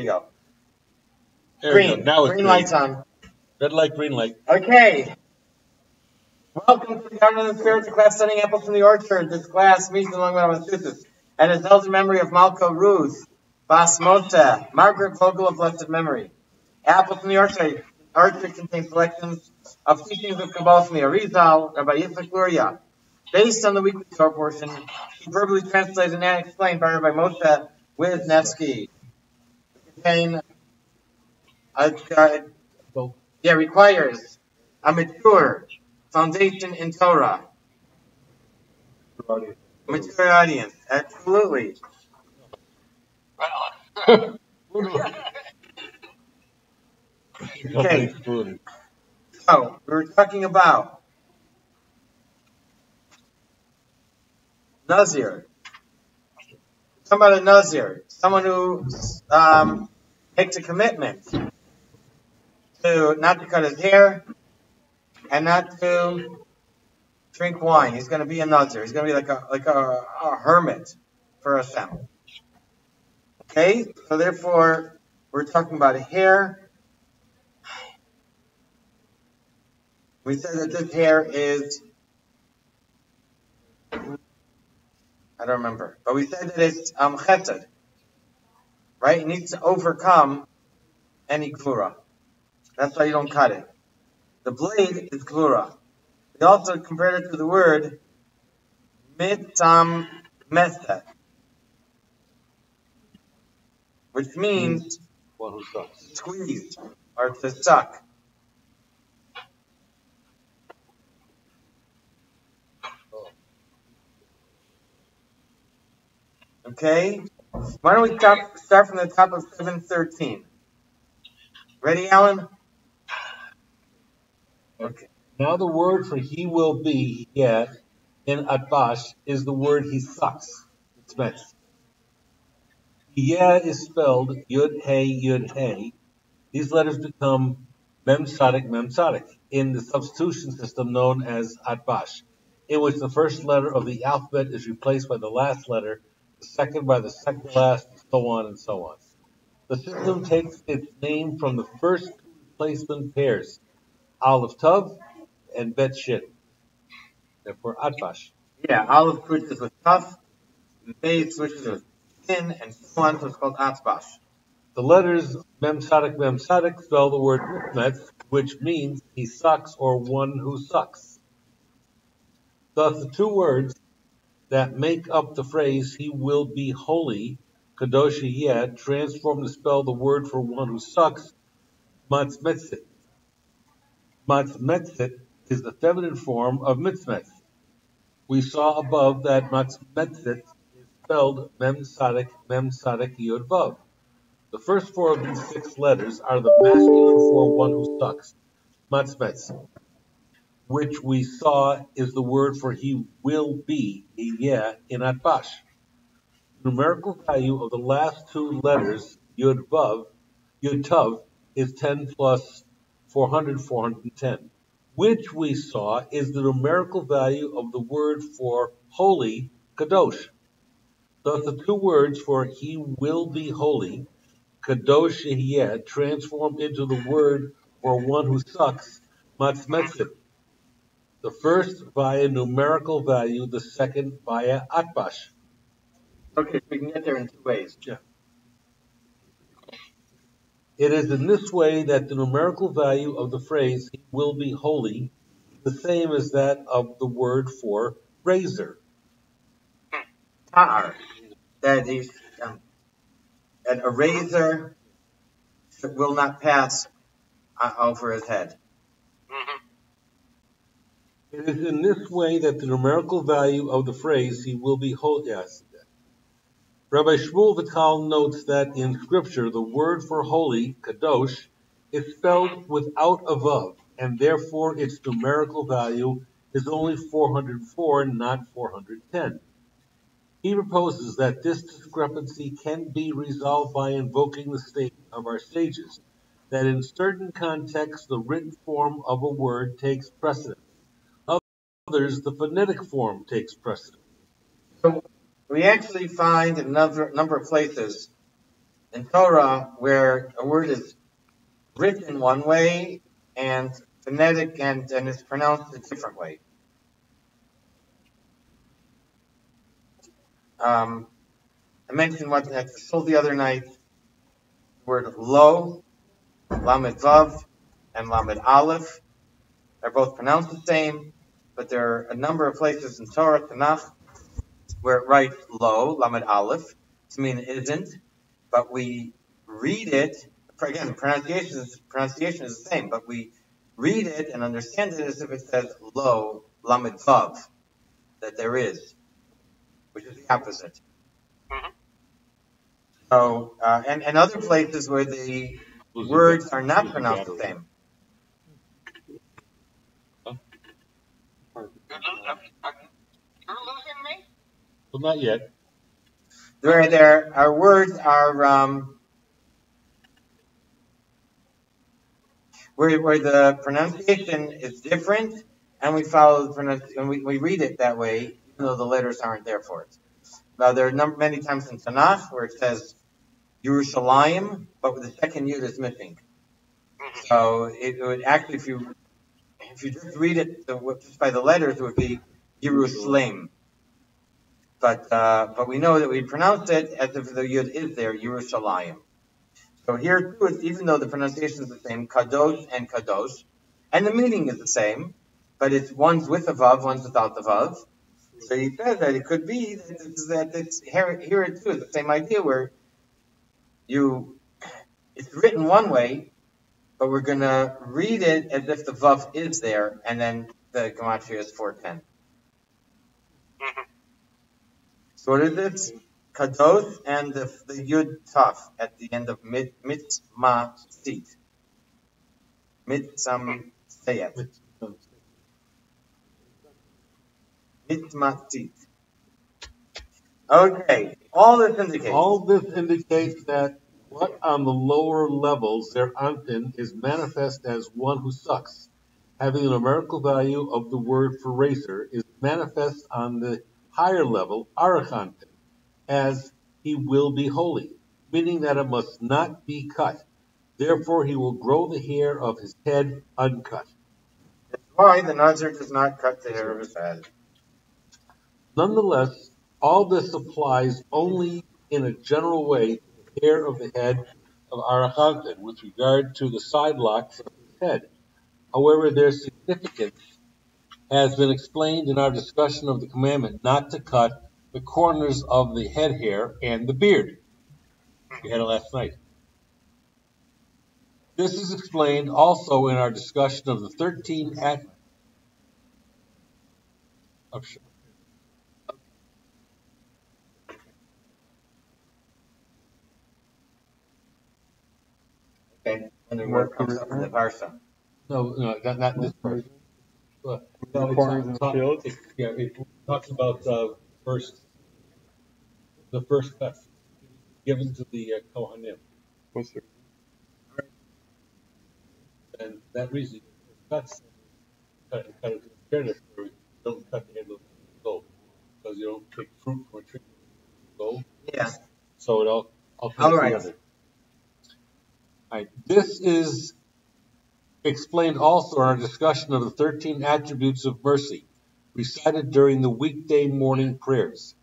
go. There Green. we go. Now it's green light's on. Red light, green light. Okay. Welcome to the Garden of the Spiritual class studying apples from the orchard. This class meets along with Massachusetts and is held in memory of Malka Ruth, Bas Mota, Margaret Vogel of blessed memory. Apples from the orchard contains selections of teachings of Kabbalah from the Arizal, Rabbi Yitzchak Luria. Based on the weekly Torah portion, verbally translated and explained by Rabbi Moshe Wisniewski. Contain requires a mature foundation in Torah. Mature audience, absolutely. Okay. So we were talking about Nazir. Talking about a Nazir, someone who makes a commitment to not to cut his hair and not to drink wine. He's going to be a Nazir. He's going to be like a hermit for Hashem. Okay, so therefore we're talking about hair. We said that this hair is, I don't remember, but we said that it's chesed, right? It needs to overcome any gvura. That's why you don't cut it. The blade is gvura. We also compared it to the word mitzam meset, which means one who sucks. Squeeze or to suck. Okay, why don't we start from the top of 713? Ready, Alan? Okay. Now the word for he will be, in Atbash is the word he sucks. It's meant. Is spelled Yud Hey. These letters become Mem Sadik in the substitution system known as Atbash, in which the first letter of the alphabet is replaced by the last letter, the second by the second last, and so on and so on. The system takes its name from the first two replacement pairs, Aleph Tav and Bet Shin. Therefore, Atbash. Yeah, Aleph switches with Tav, Bay switches with Shin, and so on, so it's called Atbash. The letters Mem Sadik spell the word Mithmetz, which means he sucks or one who sucks. Thus, the two words that make up the phrase he will be holy, Kadosh Yeh, transform to spell the word for one who sucks, Matzmetzit. Matzmetzit is the feminine form of Mitzmetz. We saw above that Matzmetzit is spelled Mem Sadik Yod Vav. The first four of these six letters are the masculine for one who sucks, Matzmetz, which we saw is the word for he will be, in Atbash. The numerical value of the last two letters, Yud Tav, is 10 plus 400, 410, which we saw is the numerical value of the word for holy, Kadosh. Thus the two words for he will be holy, Kadosh Yeh, transformed into the word for one who sucks, Matzmetzit. The first via numerical value, the second via Atbash. Okay, we can get there in two ways. Yeah. It is in this way that the numerical value of the phrase he will be holy is the same as that of the word for razor. Ta'ar. That is, that a razor will not pass over his head. It is in this way that the numerical value of the phrase he will be holy. Yes. Rabbi Shmuel Vital notes that in Scripture the word for holy, Kadosh, is spelled without a vav, and therefore its numerical value is only 404, not 410. He proposes that this discrepancy can be resolved by invoking the statement of our sages, that in certain contexts the written form of a word takes precedence. Others, the phonetic form takes precedence. So we actually find in a number of places in Torah where a word is written one way and phonetic and it's pronounced a different way. I mentioned what I told the other night, the word lo, lamed vav, and lamed aleph. They're both pronounced the same, but there are a number of places in Torah, Tanakh, where it writes lo, lamed aleph, to mean it isn't, but we read it, again, pronunciation is the same, but we read it and understand it as if it says lo, lamed vav, that there is, which is the opposite. So, and other places where the words are not pronounced the same. You're losing me? Well, not yet. There our words are where the pronunciation is different, and we follow the pronunciation, we read it that way, even though the letters aren't there for it. Now there are many times in Tanakh where it says Yerushalayim, but the second yud is missing. So it would actually, if you just read it just by the letters, it would be Yerushalayim. But we know that we pronounce it as if the yud is there, Yerushalayim. So here too, even though the pronunciation is the same, kadosh and kadosh, and the meaning is the same, but it's one's with the vav, one's without the vav. So he says that it could be that it's here too is the same idea where it's written one way, but we're gonna read it as if the vav is there, and then the gematria is 410. So what is it? Kadosh and the yud taf at the end of mitzmatzit. Mitzmatzit. Mitzmatzit. Okay. All this indicates that what on the lower levels their anpin is manifest as one who sucks, having a numerical value of the word for racer, is manifest on the higher level arachanpin, as he will be holy, meaning that it must not be cut. Therefore, he will grow the hair of his head uncut. That's why the Nazir does not cut the hair of his head. Nonetheless, all this applies only in a general way to the hair of the head of Arachanpin with regard to the side locks of his head. However, their significance has been explained in our discussion of the commandment not to cut the corners of the head hair and the beard. We had it last night. This is explained also in our discussion of the 13 attributes. Okay. And the word comes up in the parsha. No, not this part. It talks about the first cuts given to the Kohanim. What's the And that reason, cuts cut it to the fairness where you don't cut the end of the gold because you don't take fruit from a tree gold. Yeah. So it all All right. together. All right. This is explained also in our discussion of the 13 attributes of mercy recited during the weekday morning prayers.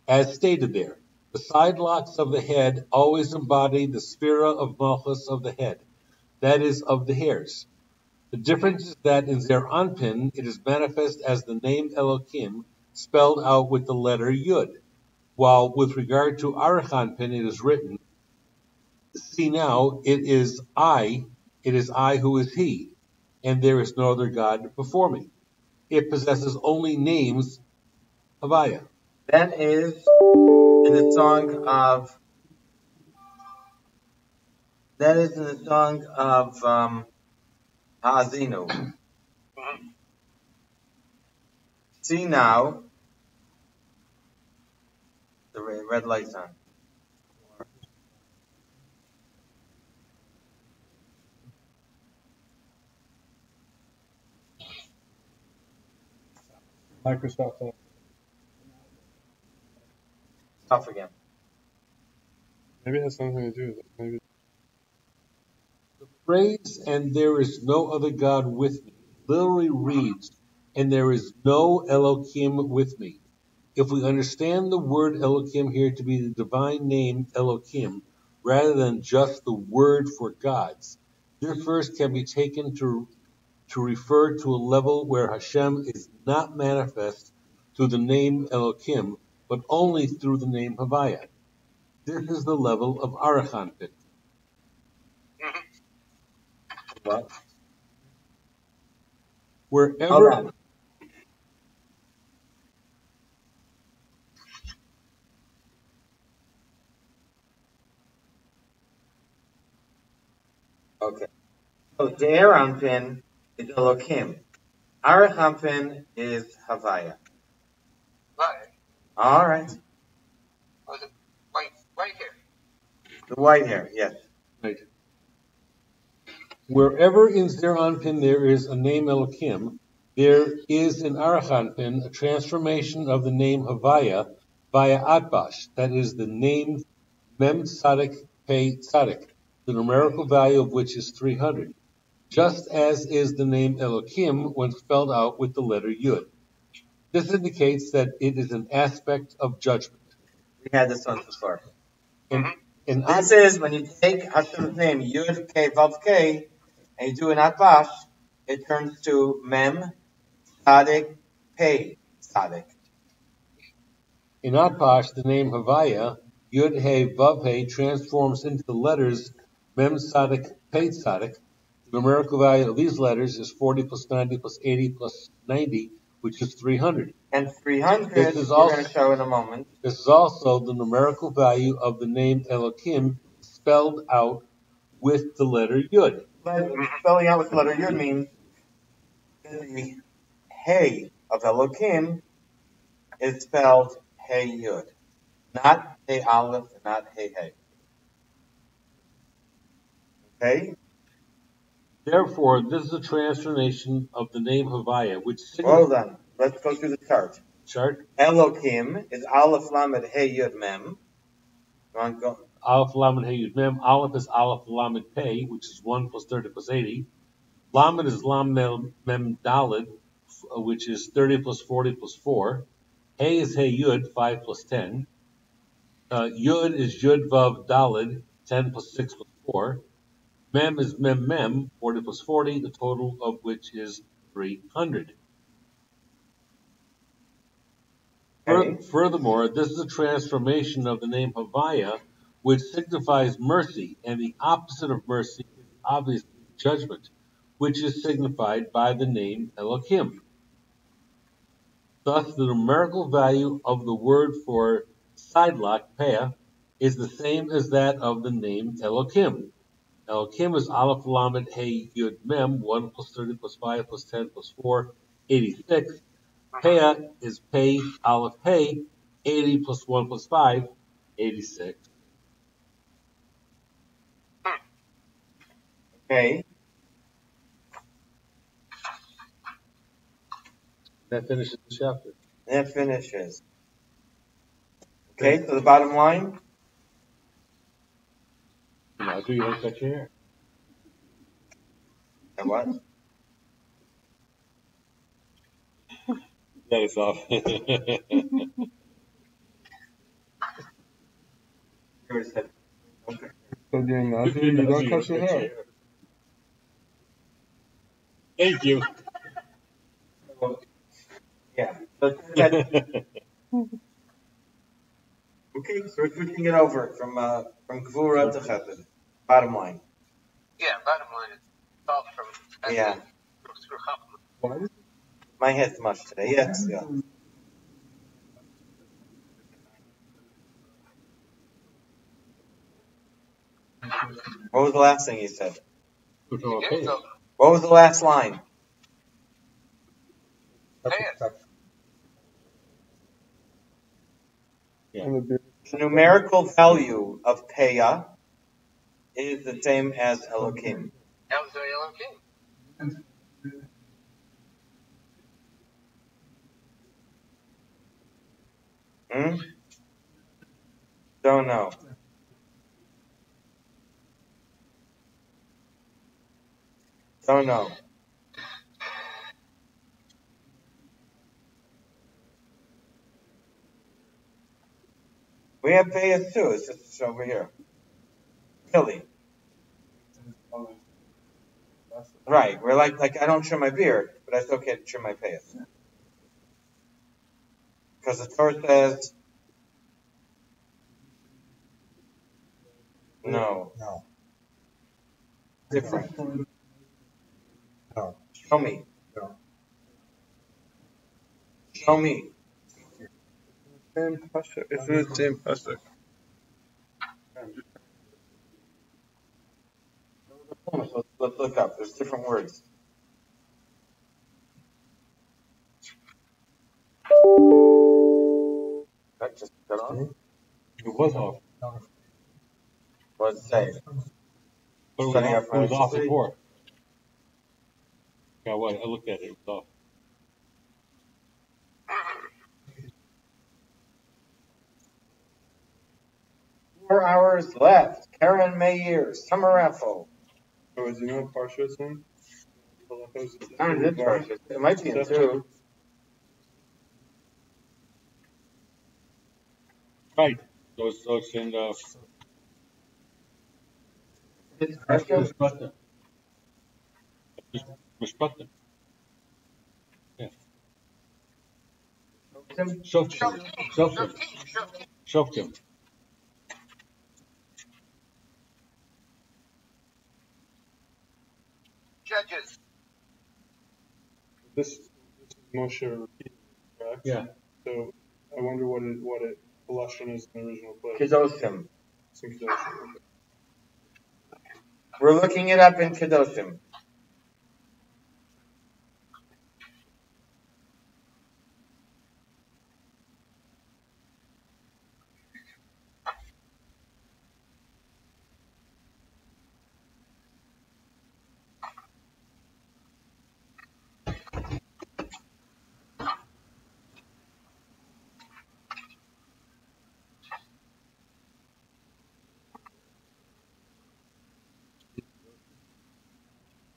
As stated there, the side locks of the head always embody the spira of malchus of the head, that is, of the hairs. The difference is that in Zer Anpin it is manifest as the name Elohim spelled out with the letter Yud, while with regard to Arachanpin it is written, see now, it is I who is he, and there is no other God before me. It possesses only names Havaya. That is in the song of Ha'azinu. See now, the red light's on. Microsoft Off again. Maybe it has something to do with it. Maybe. The phrase, "and there is no other God with me," literally reads, "and there is no Elohim with me." If we understand the word Elohim here to be the divine name Elohim, rather than just the word for gods, this verse can be taken to refer to a level where Hashem is not manifest through the name Elohim, but only through the name Havaya. This is the level of Arachanpin. What? Hold Wherever on. Okay. So the Aronpin is Elohim. Arachampin is Havaya. Right. All right. Was it white hair? The white hair, yes. right, wherever in Zeranpin there is a name Elohim, there is in Arachanpin a transformation of the name Havaya via Atbash, that is the name Mem Tzadik Pei Tzadik, the numerical value of which is 300, just as is the name Elohim when spelled out with the letter Yud. This indicates that it is an aspect of judgment. We had this one before. In This is when you take Hashem's name, Yud K Vav K, and you do an Atbash, it turns to Mem Tzadik Pei Tzadik. In Atbash, the name Havaya, Yud He Vav He, transforms into the letters Mem Tzadik Pei Tzadik. The numerical value of these letters is 40 plus 90 plus 80 plus 90, which is 300. And 300, This is we're going to show in a moment. This is also the numerical value of the name Elohim spelled out with the letter Yud. But spelling out with the letter Yud means that the Hey of Elohim is spelled Hey Yud. Not Hey Aleph, not Hey Hey. Okay? Therefore, this is a transformation of the name Havaya, which Hold on. Let's go through the chart. chart. Elohim is Aleph Lamed Hey Yud Mem. Go. Aleph Lamed Hey Yud Mem. Aleph is Aleph Lamed Pei, which is 1 plus 30 plus 80. Lamed is Lamed Mem Dalid, which is 30 plus 40 plus 4. Hey is Hey Yud, 5 plus 10. Yud is Yud Vav Dalid, 10 plus 6 plus 4. Mem is Mem Mem, 40 plus 40, the total of which is 300. Okay. Furthermore, this is a transformation of the name Havaya, which signifies mercy, and the opposite of mercy is obviously judgment, which is signified by the name Elohim. Thus, the numerical value of the word for sidelock, Peah, is the same as that of the name Elohim. Elohim is Aleph Lamed Hey Yud Mem, 1 plus 30 plus 5 plus 10 plus 4, 86. Peah is Pei Aleph Hey, 80 plus 1 plus 5, 86. Okay. That finishes the chapter. That finishes. Okay, so the bottom line. Now, do you want to cut your hair? And what? That is off. So you're not here, you don't cut your hair. Thank you. Yeah. Okay, so we're switching it over from Gvura to Chesed. Bottom line. Yeah, bottom line is all from Yeah. through Chachma. Why did My head's much today. Yes, yeah. What was the last thing you said? Okay. So, What was the last line? Peah. The numerical value of Peah is the same as Elohim. Elohim. Hmm? Don't know. Don't know. We have payas too. It's just over here. Really? Right. We're like I don't trim my beard, but I still can't trim my payas. Because the Torah says no. No. Different. No. Show me. No. Show me. Same pasuk. It's the same pasuk. Let's look up. There's different words. That just got on. It was off. What does it say? But it was Setting off, up it was off electricity? before. Yeah, what? I looked at it. It was off. 4 hours left. Karen Meir, summer raffle. Oh, is it not Parsha then? I don't know, it's Parsha. It might be in 2. Right. So it's in It's Parsha? Mishpatim. Mishpatim. Yeah. Shoftim. Shoftim. Judges. This is Moshe repeating, correct? Yeah. So I wonder what it Lashon is in the original place. Kedoshim. It's in Kedoshim. We're looking it up in Kedoshim.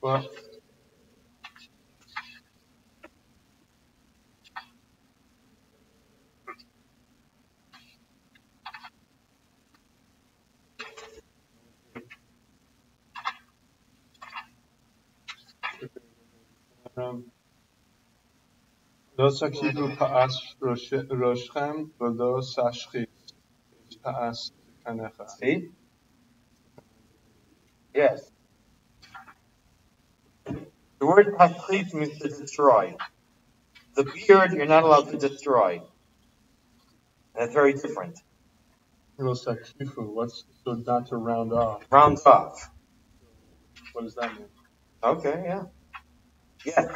Well, לא סקיבו פאס ראשכם ולא סשחית פאס כנך. See? Yes. The word tashchit means to destroy. The beard, you're not allowed to destroy. And it's very different. לא סקיפו, what's so not to round off? Rounds off. What does that mean? Okay, yeah. Yes.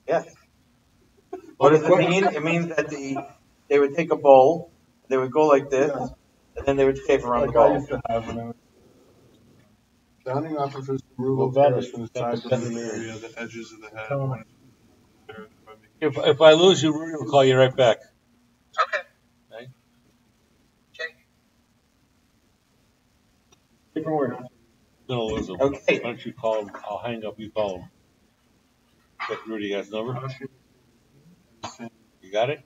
Yes. What does it mean? It means that they would take a bowl, they would go like this, and then they would shave around the Like I bowl. used to have when I was rounding off refers to removal Well, that hairs is- from the that's sides of the definitely- area, the edges of the head. If I lose you, Rudy will call you right back. Okay. Right? Okay. Different word. I'm gonna lose him. Okay. Why don't you call him? I'll hang up. You call him. Get Rudy got his number. You got it?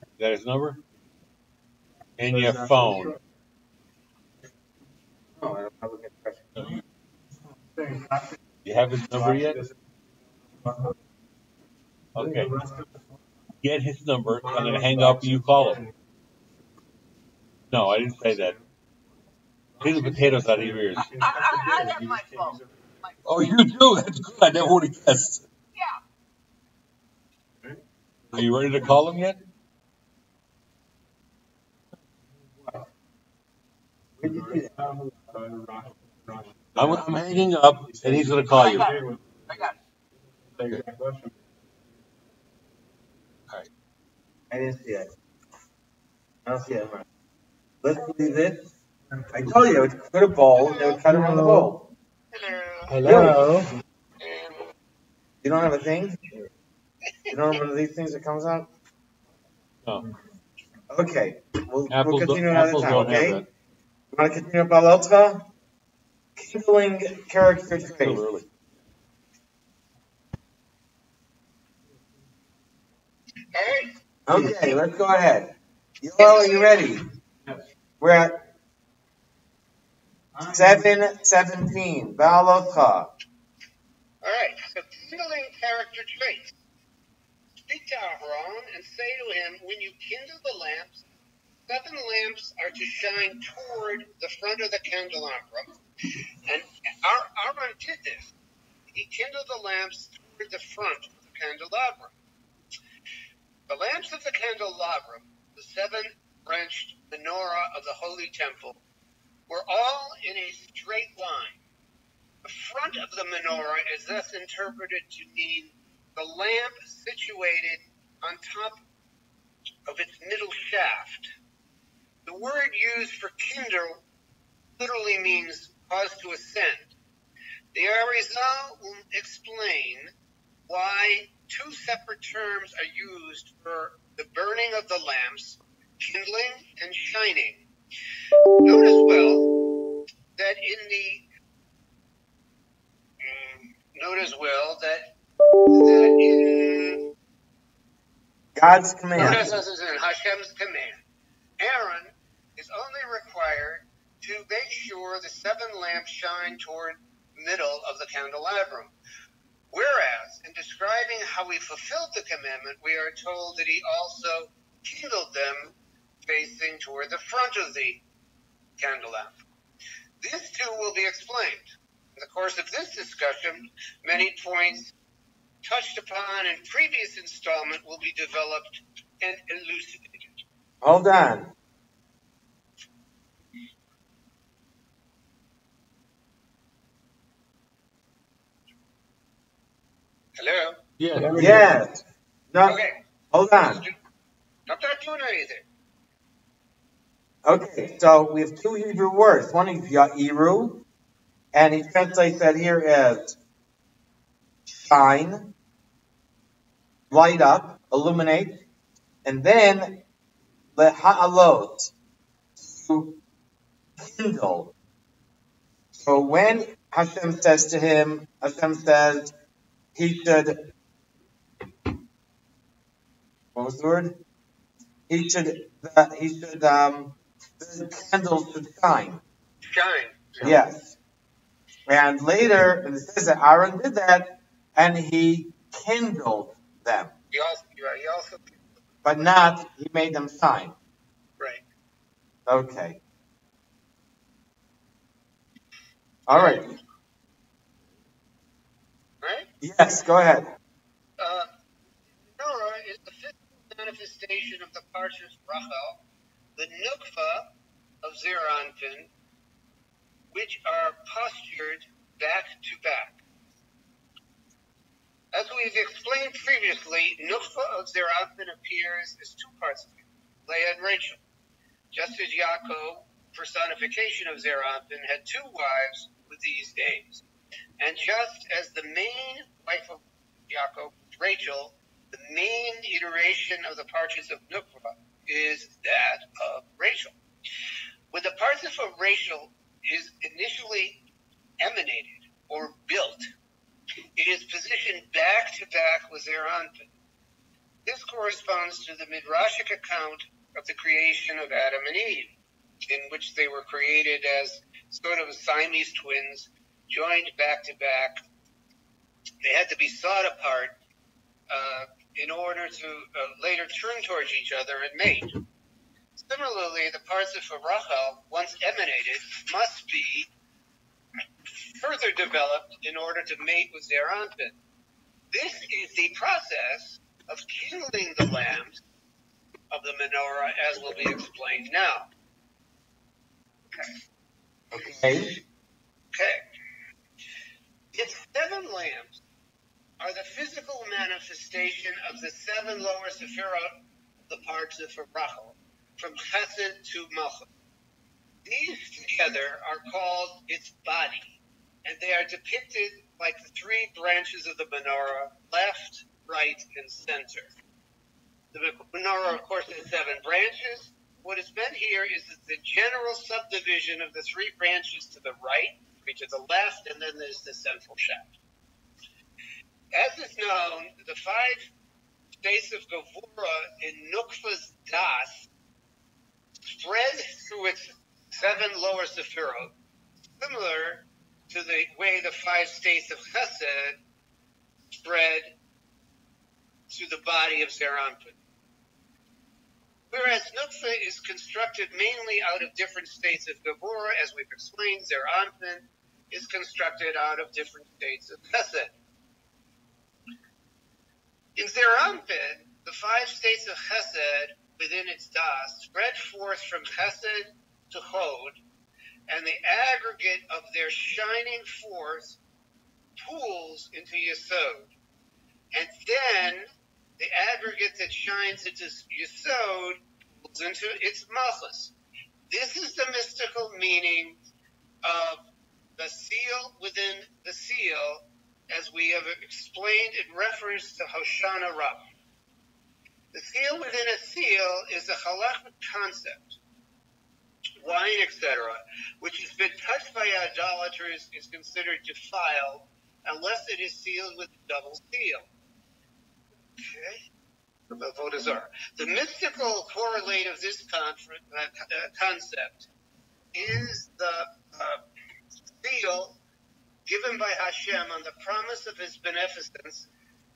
You got his number? In your phone. Oh, I don't have a good question. You have his number yet? Okay. Get his number. I'm gonna hang up and you call him. No, I didn't say that. Take the potatoes out of your ears. I have my phone. Oh, you do? That's good. I never would have guessed. Yeah. Are you ready to call him yet? Where'd you see that? I'm hanging up and he's gonna call you. I got it. I didn't see it. I don't see it. Let's do this. I told you, they would put a bowl, and they would cut around the bowl. Hello. You don't have a thing? You don't have one of these things that comes out? No. Okay. We'll Apples continue another apples time, don't okay? have that. You want to continue Balotra? kindling character Still traits. early. All right. Okay, let's go ahead. Yoel, are you ready? Yes. We're at 7:17. Baalotcha. All right. So kindling character traits. Speak to Aharon and say to him, when you kindle the lamps, 7 lamps are to shine toward the front of the candelabrum. And Aaron did this. He kindled the lamps toward the front of the candelabrum. The lamps of the candelabrum, the 7-branched menorah of the holy temple, were all in a straight line. The front of the menorah is thus interpreted to mean the lamp situated on top of its middle shaft. The word used for kindle literally means cause to ascend. The Arizal will explain why 2 separate terms are used for the burning of the lamps, kindling and shining. Notice well that in God's command. notice this is in Hashem's command. Aaron is only required to make sure the 7 lamps shine toward the middle of the candelabrum. Whereas, in describing how he fulfilled the commandment, we are told that he also kindled them facing toward the front of the candelabrum. This too will be explained. In the course of this discussion, many points touched upon in previous installment will be developed and elucidated. Hold on. Hello? Yeah. Yes. No, Okay. hold on. Don't start doing anything. Okay, so we have 2 Hebrew words. One is ya'iru, and he translates that here as shine, light up, illuminate, and then leha'alot, to kindle. So when Hashem says to him, Hashem says he should, what was the word? The candles should shine. Shine. Yes. And later, it says that Aaron did that, and he kindled them. He also But not, he made them shine. right. Okay. All right. Right? Yes, go ahead. Menorah is the physical manifestation of the Parshas Rachel, the nukva of Zeranpin, which are postured back to back. As we've explained previously, nukva of Zeranpin appears as 2 parts of it, Leah and Rachel. Just as Yaakov, personification of Zeranpin, had 2 wives with these names. And just as the main wife of Yaakov, Rachel, the main iteration of the Parshas of Nukva is that of Rachel. When the Parshas of Rachel is initially emanated or built, it is positioned back to back with Zeranpin. This corresponds to the Midrashic account of the creation of Adam and Eve, in which they were created as sort of Siamese twins, joined back to back. They had to be sawed apart in order to later turn towards each other and mate. Similarly, the parts of Rachel, once emanated, must be further developed in order to mate with Zeranpin. This is the process of kindling the lamps of the menorah, as will be explained now. Okay. Its 7 lamps are the physical manifestation of the 7 lower sephirot, the parts of Rachel, from Chesed to Malchut. These together are called its body, and they are depicted like the 3 branches of the menorah, left, right, and center. The menorah, of course, has 7 branches. What is meant here is that the general subdivision of the 3 branches to the right be to the left, and then there's the central shaft. As is known, the 5 states of Gevura in Nukva's Das spread through its 7 lower Sephirot, similar to the way the 5 states of Chesed spread through the body of Zeranpin. Whereas Nukva is constructed mainly out of different states of Gevura, as we've explained, Zeranpin is constructed out of different states of Chesed. In Zeranpin, the 5 states of Chesed within its Das spread forth from Chesed to Hod, and the aggregate of their shining forth pools into Yesod. And then the aggregate that shines into Yesod pools into its Malchus. This is the mystical meaning of the seal within the seal, as we have explained in reference to Hoshana Rabbah. The seal within a seal is a halachic concept, wine, etc., which has been touched by idolaters is considered defiled unless it is sealed with a double seal. Okay? The mystical correlate of this concept is the seal given by Hashem on the promise of his beneficence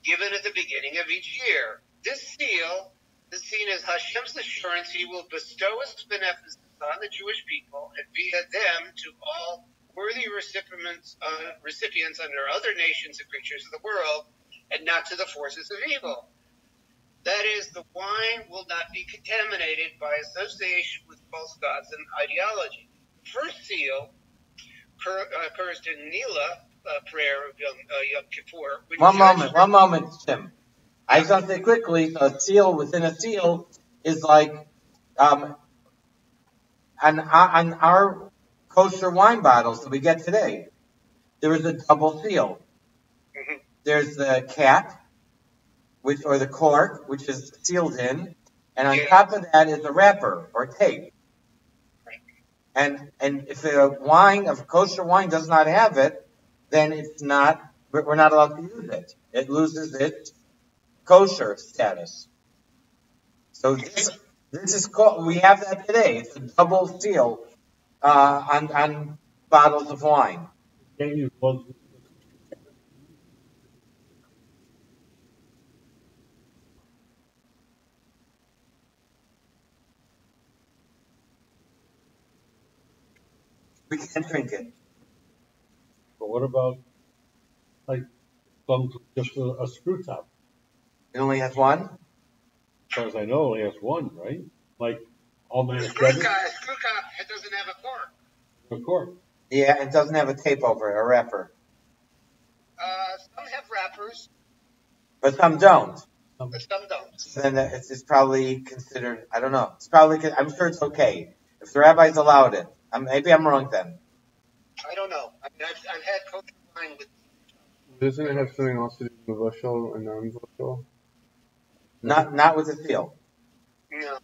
given at the beginning of each year. This seal is seen as Hashem's assurance he will bestow his beneficence on the Jewish people and via them to all worthy recipients under other nations and creatures of the world, and not to the forces of evil. That is, the wine will not be contaminated by association with false gods and ideology. The first seal occurs in Nila prayer of Yom Kippur. One moment, Tim. I just want to say quickly, a seal within a seal is like on our kosher wine bottles that we get today. There is a double seal. Mm-hmm. There's the cap, or the cork, which is sealed in, and on top of that is a wrapper or tape. And if a kosher wine does not have it, then we're not allowed to use it. It loses its kosher status. So this is called, we have that today. It's a double seal on bottles of wine. Can't use one. We can't drink it. But what about, like, just a screw top? It only has one? As far as I know, it only has one, right? Like, all A my screw top, it doesn't have a cork. A cork. Yeah, it doesn't have a tape over it, a wrapper. Some have wrappers. But some don't. But some don't. Then it's probably considered, I don't know. I'm sure it's okay. If the rabbis allowed it. Maybe I'm wrong then. I don't know. I mean, I've had kosher wine with. Doesn't it have something else to do with mevushal and non-mevushal? Not with the seal. No.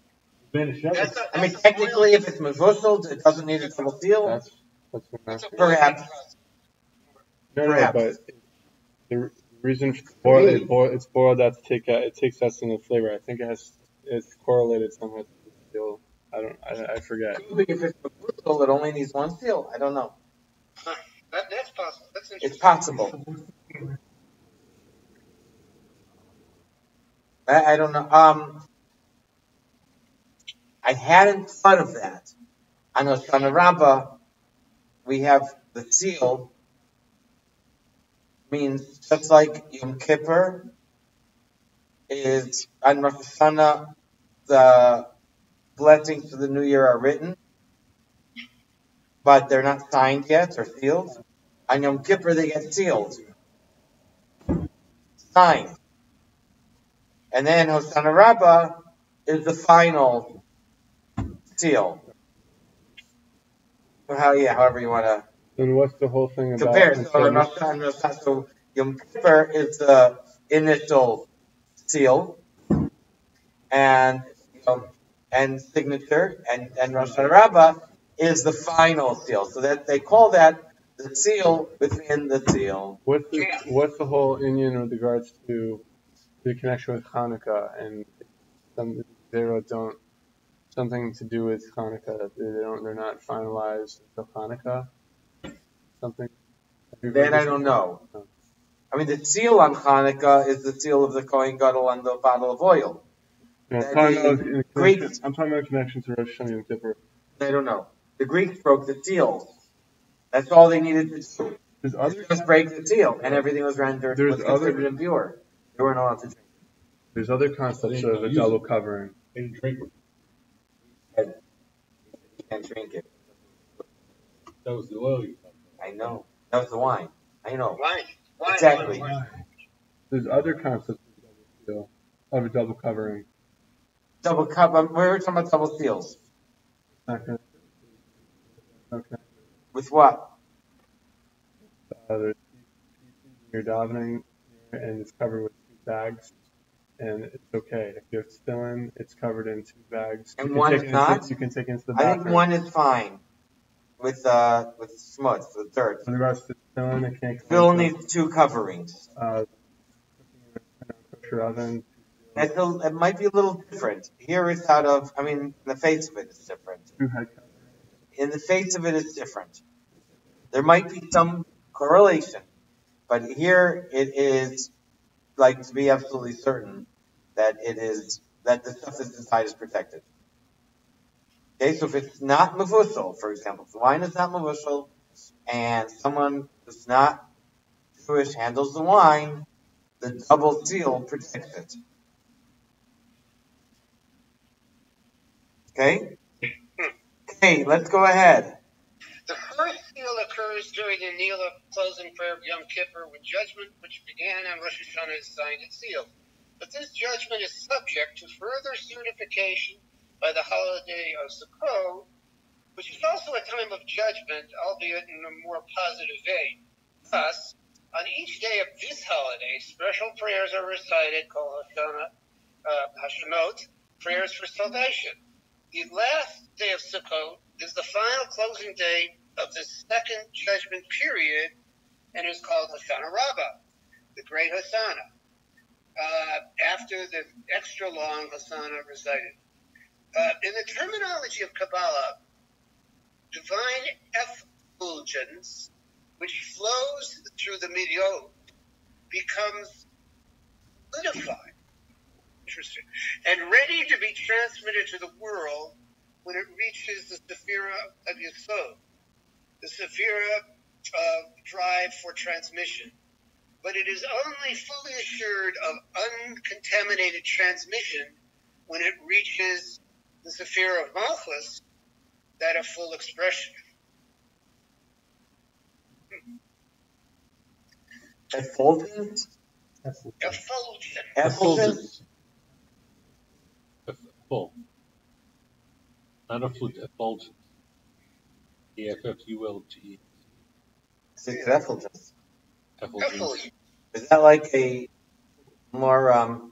I mean, technically, if it's mevushal, it doesn't need a double seal. That's what I'm asking. Perhaps. No, but the reason it's boiled that it takes that in the flavor. I think it's correlated somehow to the seal. I forget. If it's mevushal, it only needs one seal. I don't know. Huh. That's possible. That's interesting. It's possible. I don't know. I hadn't thought of that. On Hoshana Rabbah, we have the seal. Means just like Yom Kippur is on Rosh Hashanah, the blessings for the new year are written, but they're not signed yet or sealed. On Yom Kippur, they get sealed, signed. And then Hoshana Rabbah is the final seal. However you want to Then what's the whole thing about compare? So Yom Kippur is the initial seal and signature, and Rosh Hashanah Rabbah is the final seal. So that they call that the seal within the seal. What's the whole Indian with regards to the connection with Hanukkah and some zero don't something to do with Hanukkah? They're not finalized until Hanukkah. Something. That I don't know. No. I mean, the seal on Hanukkah is the seal of the Kohen Gadol on the bottle of oil. No, The Greeks, I'm talking about connection to Rosh Hashanah Yom Kippur. I don't know. The Greeks broke the seal. That's all they needed to do. Just break the seal, and everything was rendered was considered impure. They weren't allowed to drink it. There's other concepts of a double covering. They didn't drink it. You can't drink it. That was the oil you talked about. I know. That was the wine. I know. Wine. Exactly. There's other concepts of a double covering. Double cup. We were talking about double seals. Okay. With what? There's you're davening and it's covered with 2 bags, and it's okay. If you have tefillin, it's covered in 2 bags. And one is not? You can take it into the I bathroom. think one is fine. With smuts, with dirt. With regards to tefillin, it can't. Tefillin needs 2 coverings. Kosher oven. It might be a little different. Here it's out of, the face of it is different. 2 head coverings. In the face of it is different. There might be some correlation, but here it is like to be absolutely certain that that the stuff that's inside is protected. Okay, so if it's not mevushal, for example, if the wine is not mevushal, and someone who's not Jewish handles the wine, the double seal protects it. Okay? Okay, let's go ahead. The first seal occurs during the Nila closing prayer of Yom Kippur, when judgment, which began on Rosh Hashanah, is signed and sealed. But this judgment is subject to further certification by the holiday of Sukkot, which is also a time of judgment, albeit in a more positive vein. Thus, on each day of this holiday, special prayers are recited called Hashanot, prayers for salvation. The last day of Sukkot is the final closing day of the second judgment period and is called Hoshana Rabbah, the Great Hosanna, after the extra long Hosanna recited. In the terminology of Kabbalah, divine effulgence, which flows through the midyot, becomes solidified, interesting, and ready to be transmitted to the world when it reaches the Sephirah of Yesod, the Sephirah drive for transmission. But it is only fully assured of uncontaminated transmission when it reaches the Sephirah of Malchus, that of full expression. Effulgent? Effulgent. Full. Not effulgent. EFFULG. It's effulgent. Effulgent. Is that like a more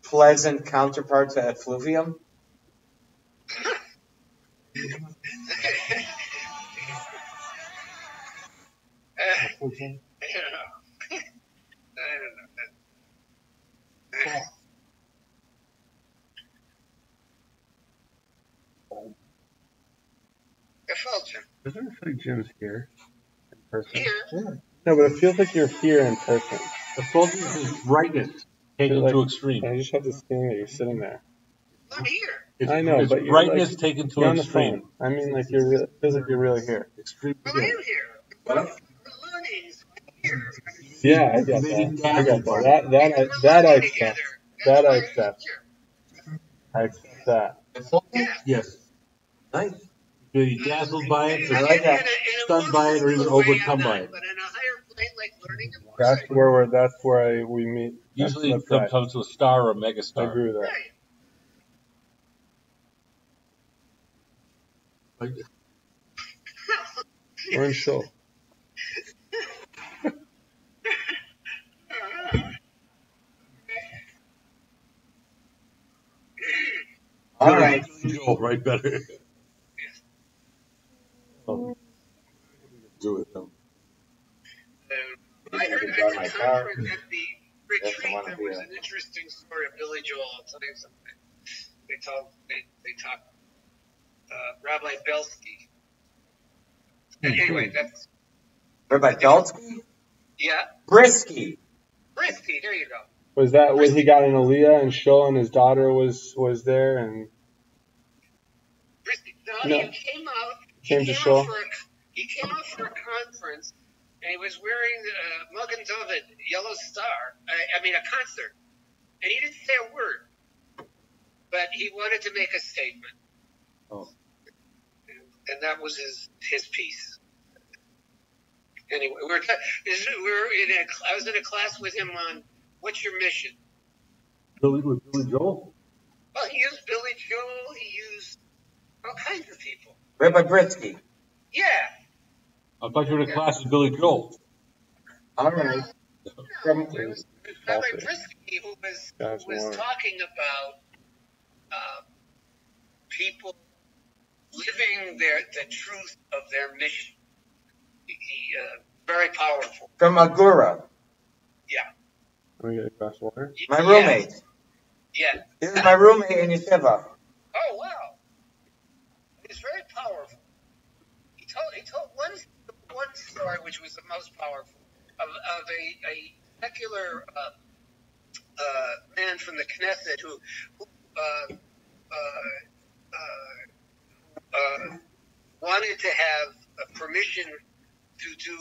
pleasant counterpart to effluvium? I don't know. Effulgent. Doesn't it feel like Jim's here in person? Here? Yeah. No, but it feels like you're here in person. Effulgence is brightness taken to extreme. I just have this feeling that you're sitting there. I'm here. I know, but you're brightness like, taken to you're on the extreme. phone. I mean, like it feels like you're really here. Extreme. I am here. We're learning. Here. Yeah, I get that. I get that. That I accept. That I accept. I accept that. Effulgent? Yes. Nice. You're either dazzled by it, I like that. stunned by it, or even overcome by it. But in a higher plane, like learning and That's where we meet. Usually That's it right. comes to a star or a I megastar. agree with that. Like, We're in show. All right. Joel, right better. Do it though. I heard at the conference, at the retreat, there was an interesting story of Billy Joel. I'll tell you something. They talked Rabbi Belsky. And anyway, that's Rabbi Belsky? Yeah. Brisky. There you go. Was that when he got an Aliyah and Shul and his daughter was there and? No, he came out. He came out for a conference, and he was wearing Magen David yellow star. I mean, a concert, and he didn't say a word, but he wanted to make a statement. Oh. And that was his piece. Anyway, I was in a class with him on what's your mission. Billy Joel. Well, he used Billy Joel. He used all kinds of people. Rabbi Brisky. Yeah. I thought you were in a class with Billy Joel. All right. Rabbi Brisky, who was talking about people living the truth of their mission. He very powerful. From Agura. Yeah. Can we get a glass of water? My roommate. Yeah. He was my roommate in Yeshiva. Oh wow. He's very powerful. He told one story which was the most powerful of a secular man from the Knesset who wanted to have permission to do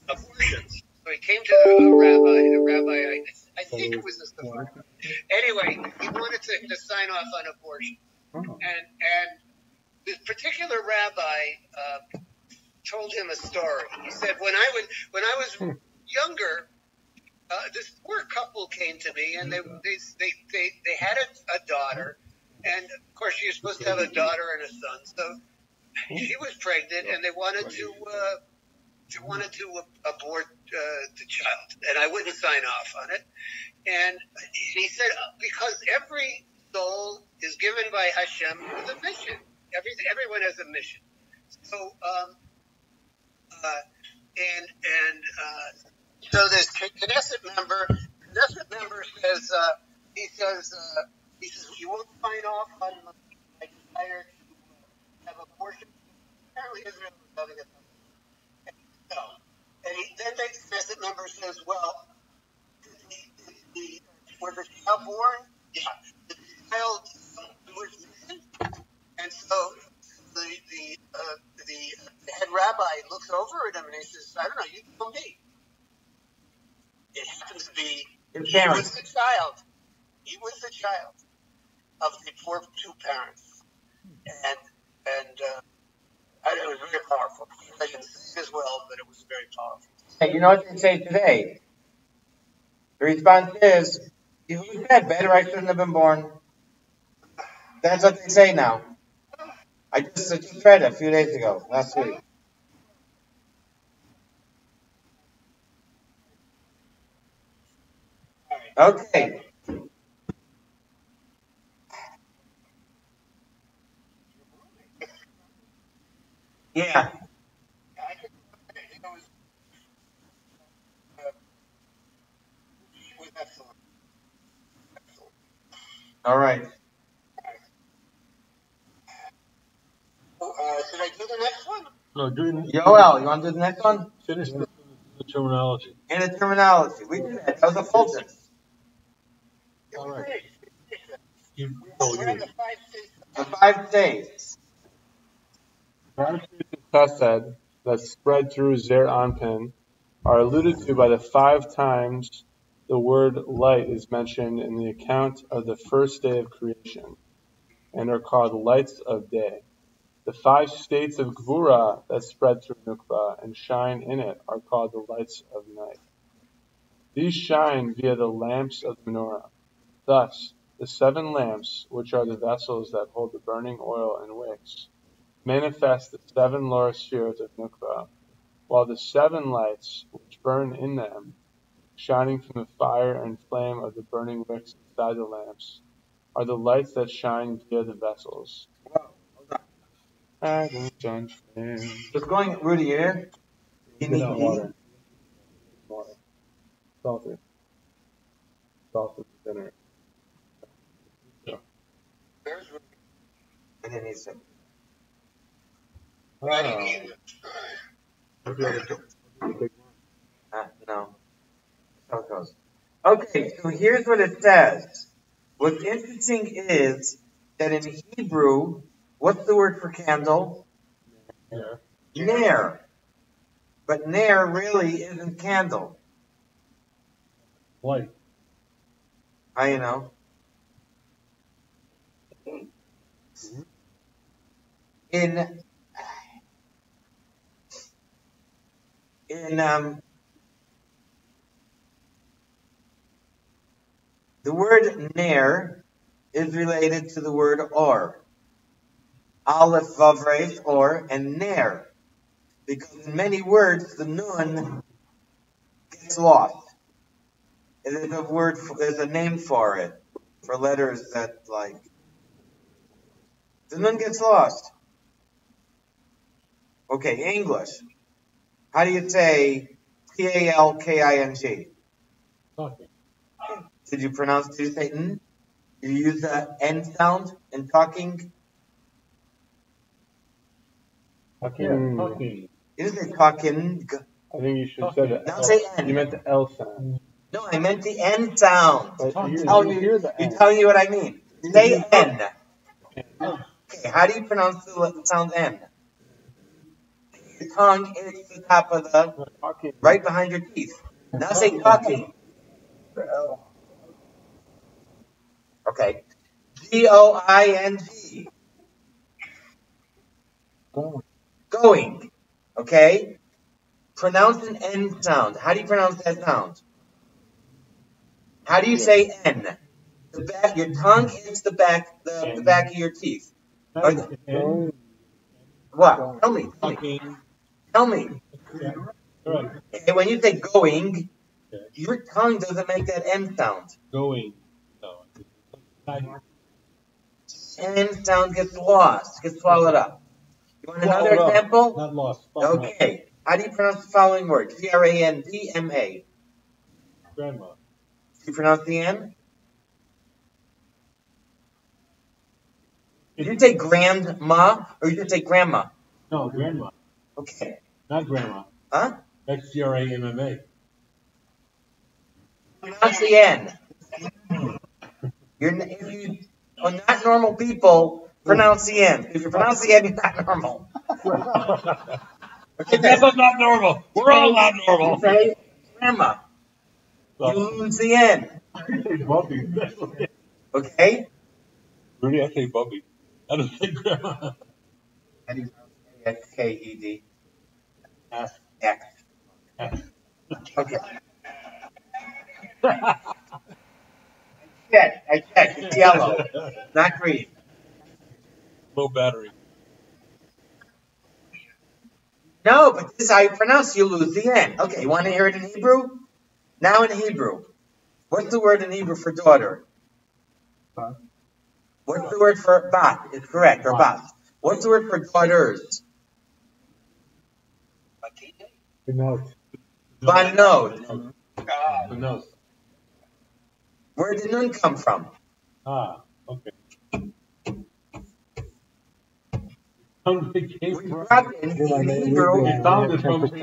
abortions. So he came to the rabbi, I think it was the Sephardi. Anyway, he wanted to sign off on abortion. And this particular rabbi told him a story. He said, when I was younger, this poor couple came to me, and they had a daughter, and of course she was supposed to have a daughter and a son. So she was pregnant, and they wanted to abort the child, and I wouldn't sign off on it. And he said, because every soul is given by Hashem with a mission. Everyone has a mission. So so this Knesset member says he says you won't sign off on my desire to have abortion. Apparently Israel is having a no. And then the Knesset member says, well, was the child born? Yeah. The child was missing, and so the head rabbi looks over at him and he says, I don't know, you tell me. It happens to be he was the child. He was the child of the poor two parents, and it was very powerful. I can sing as well, but it was very powerful. Hey, you know what they say today? The response is, who's that? Better I shouldn't have been born. That's what they say now. I just read it a few days ago, last week. Okay. Yeah. All right. Should I do the next one? No, Yoel, you want to do the next one? Finish the terminology. In the terminology. We did that. That was a Fulton. All right. The 5 states. The 5 states of Chesed that spread through Zer Anpin are alluded to by the 5 times the word light is mentioned in the account of the first day of creation, and are called lights of day. The 5 states of Gvura that spread through Nukba and shine in it are called the lights of night. These shine via the lamps of the menorah. Thus, the 7 lamps, which are the vessels that hold the burning oil and wicks, manifest the 7 lower spheres of Nukba, while the 7 lights which burn in them, shining from the fire and flame of the burning wicks inside the lamps, are the lights that shine via the vessels. I don't understand. What's going, Rudy, you here? You need water. Water. Salted. Salted dinner. There's I didn't need some. I didn't either. No. That's how it goes. Okay, so here's what it says. What's interesting is that in Hebrew, what's the word for candle? Ner. But ner really isn't candle. Light. How you know? In the word ner is related to the word or. Aleph, vav, resh, or, and ner. Because in many words, the nun gets lost. There's a word, there's a name for it, for letters that, like, the nun gets lost. Okay, English. How do you say Talking? Talking. Did you say N? Did you use the N sound in talking? Talking. You didn't say talking. I think you should have said the Now L. say N. You meant the L sound. No, I meant the N sound. But you You're telling you what I mean. Say N. Okay, how do you pronounce the sound N? Your tongue is the top of the, right behind your teeth. Now say talking. Okay. Going. Going. Okay? Pronounce an N sound. How do you pronounce that sound? How do you say N? The back, your tongue hits the back of your teeth. What? Tell me. Tell me. Okay, when you say going, your tongue doesn't make that N sound. Going. N sound gets lost, gets swallowed up. You want another example? Not lost. Okay. How do you pronounce the following word? Grandma. Grandma. Do you pronounce the N? Did you say grandma or you just say grandma? No, grandma. Okay. Not grandma. Huh? That's Gramma. Pronounce the N. If you are not normal people, pronounce the N. If you pronounce the N, you're not normal. Okay, That's not normal. We're all not normal. Say grandma. You lose the N. Bubby. Okay? Rudy, I say Bubby. I don't say grandma. How do you pronounce Sked? X. Okay. I checked. It's yellow, not green. Low battery. No, but this is how you pronounce it. You lose the N. Okay, you want to hear it in Hebrew? Now in Hebrew. What's the word in Hebrew for daughter? What's the word for bat? It's correct, or bat. What's the word for daughters? Banot. Where did nun come from? Okay. We dropped in Hebrew. We found it from Lucy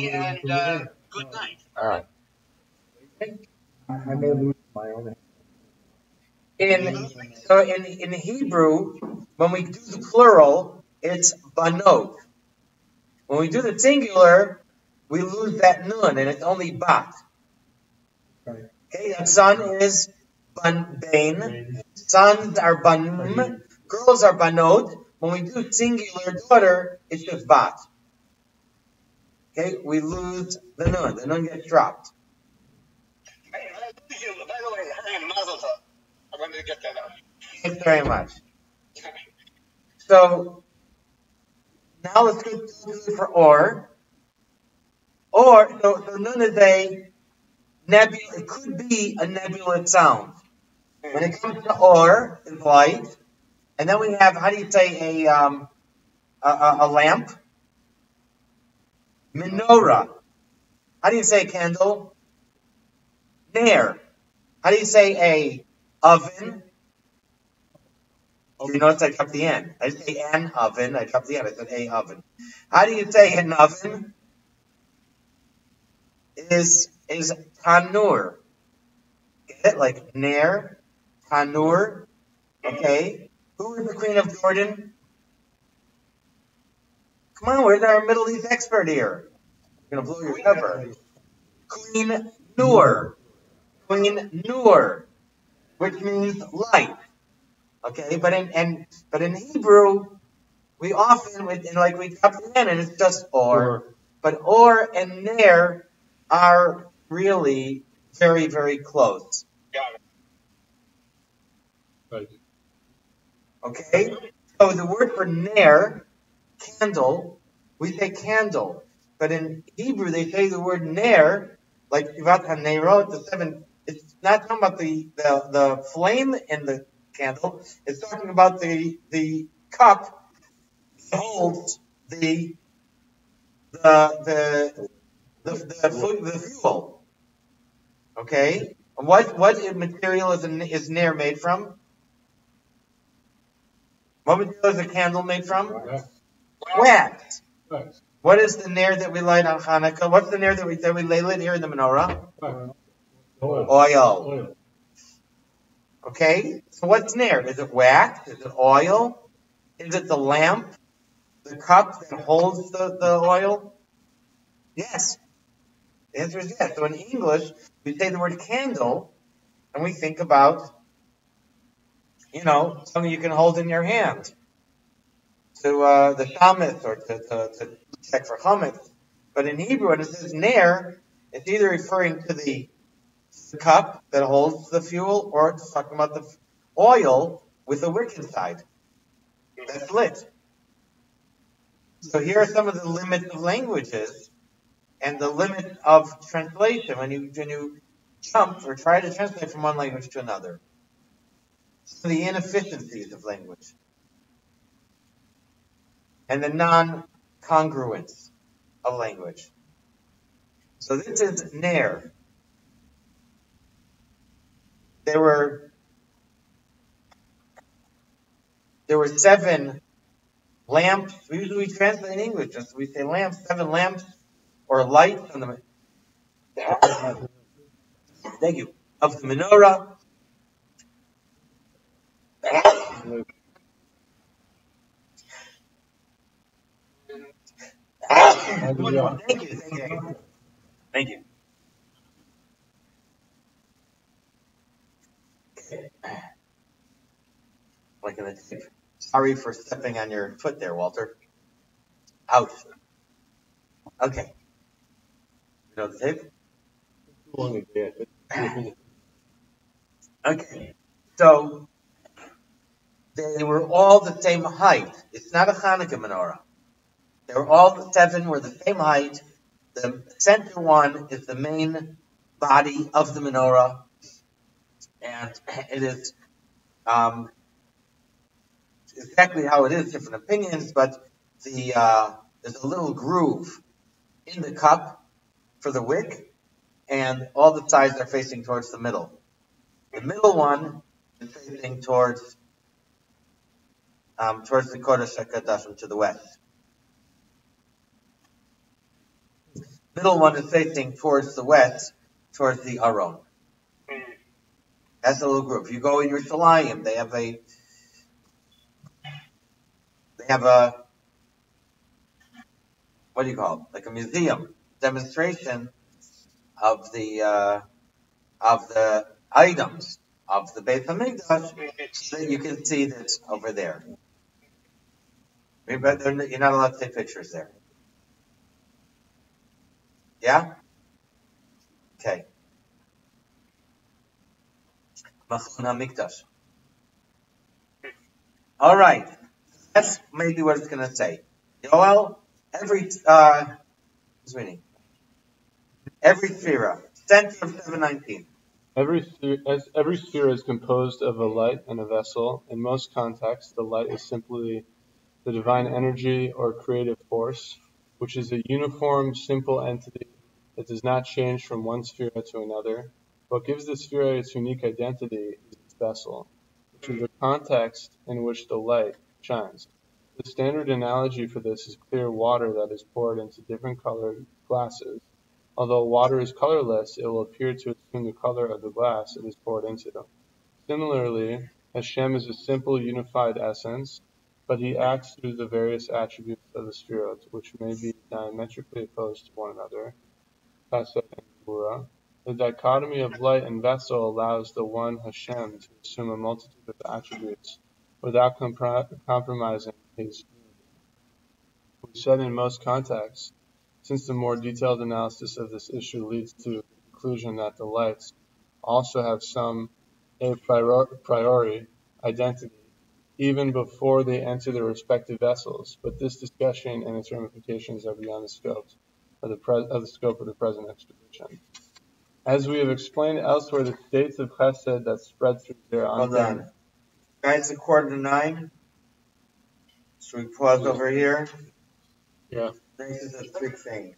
and good night. All right. I may lose my own. In Hebrew, when we do the plural, it's banot. When we do the singular, we lose that nun, and it's only bat. Okay, and son is bain. Sons are banim. Girls are banot. When we do singular daughter, it's just bat. Okay, we lose the nun. The nun gets dropped. By the way, hi, Mazel Tov. I wanted to get that out. Thanks very much. So now let's go for or. Or, so nun is a nebula. It could be a nebulous sound. When it comes to or, it's light. And then we have, how do you say a lamp? Menorah. How do you say a candle? Ner. How do you say a oven? You notice I dropped the N. I didn't say an oven. I dropped the N. I said a oven. How do you say an oven? Is tanur. Get it? Like ner, tanur. Okay. Who is the Queen of Jordan? Come on, where's our Middle East expert here? I'm going to blow your cover. Queen Nur. Queen Nur, which means light. Okay, but in Hebrew, we often, like we drop the N and it's just or. But or and ner are really very, very close. Okay? So the word for ner, candle, we say candle. But in Hebrew, they say the word ner, like Yivat HaNeirot, the seven, it's not talking about the flame in the candle. It's talking about the cup that holds the fuel. Okay? And what material is ner made from? What material is a candle made from? Wax. What is the ner that we light on Hanukkah? What's the ner that we lit here in the menorah? Oil. Okay? So what's ner? Is it wax? Is it oil? Is it the lamp? The cup that holds the oil? Yes. The answer is yes. So in English, we say the word candle, and we think about, something you can hold in your hand. To the shamus or to check for chametz. But in Hebrew, when it says ner, it's either referring to the cup that holds the fuel, or it's talking about the oil with the wick inside that's lit. So here are some of the limits of languages and the limit of translation when you jump or try to translate from one language to another. Some of the inefficiencies of language and the non-congruence of language. So this is ner. There were 7 lamps. We translate in English, just we say lamps, 7 lamps or lights on the. Thank you. Of the menorah. Thank you. Like in the tape. Sorry for stepping on your foot there, Walter. Ouch. Okay. You know the tape? Okay. So they were all the same height. It's not a Hanukkah menorah. They were all the 7 were the same height. The center one is the main body of the menorah, and it is exactly how it is. Different opinions, but there's a little groove in the cup for the wick, and all the sides are facing towards the middle. The middle one is facing towards the Kodesh HaKadoshim to the west. Middle one is facing towards the west, towards the Aron. That's a little group. If you go in Yerushalayim, they have a what do you call it? Like a museum demonstration of the items of the Beit HaMikdash, so that you can see this over there. But you're not allowed to take pictures there. Yeah? Okay. Machon HaMikdash. All right. That's maybe what it's going to say. Yoel, every tefillah, center of 719. Every sphere is composed of a light and a vessel. In most contexts, the light is simply the divine energy or creative force, which is a uniform, simple entity that does not change from one sphere to another. What gives the sphere its unique identity is its vessel, which is the context in which the light shines. The standard analogy for this is clear water that is poured into different colored glasses. Although water is colorless, it will appear to assume the color of the glass it is poured into. Similarly, Hashem is a simple unified essence, but he acts through the various attributes of the Sefirot, which may be diametrically opposed to one another, Chesed and Gvura. The dichotomy of light and vessel allows the one Hashem to assume a multitude of attributes without compromising his unity. We said in most contexts, since the more detailed analysis of this issue leads to the conclusion that the lights also have some a priori identity, even before they enter their respective vessels, but this discussion and its ramifications are beyond the scope of the present exposition. As we have explained elsewhere, the states of Chesed that spread through their Hold on. Guys, it's 8:45. Should we pause over here? Yeah. This is a quick thing.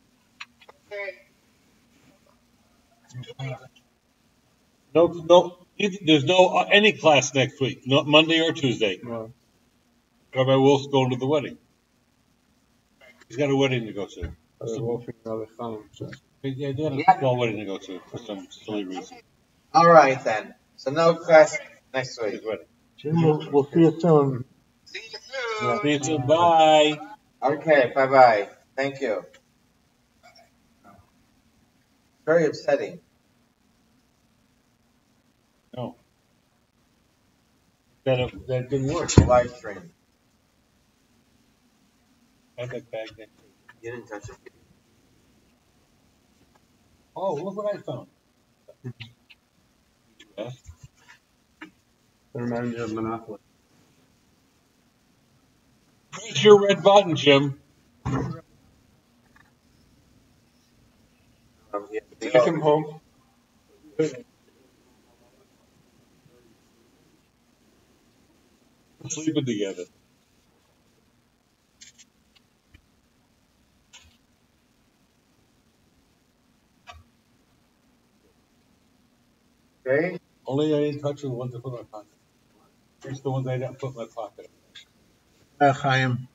There's no any class next week, not Monday or Tuesday. No. Rabbi Wolf's going to the wedding. He's got a wedding to go to. Yeah, they have a small wedding to go to for some silly reason. All right, then. So no class next week. His wedding. Jim, we'll see you soon. See you soon. See you soon. Bye. Okay, bye-bye. Thank you. Very upsetting. No. That didn't work. Live stream. Have that bag next week. You didn't touch it. Oh, look what I found. Yes. It reminds me of Monopoly. Where's your red button, Jim? Take him home. Sleeping together. Okay. Only I didn't touch the ones I put in my pocket. Just the ones I didn't put in my pocket. Chaim.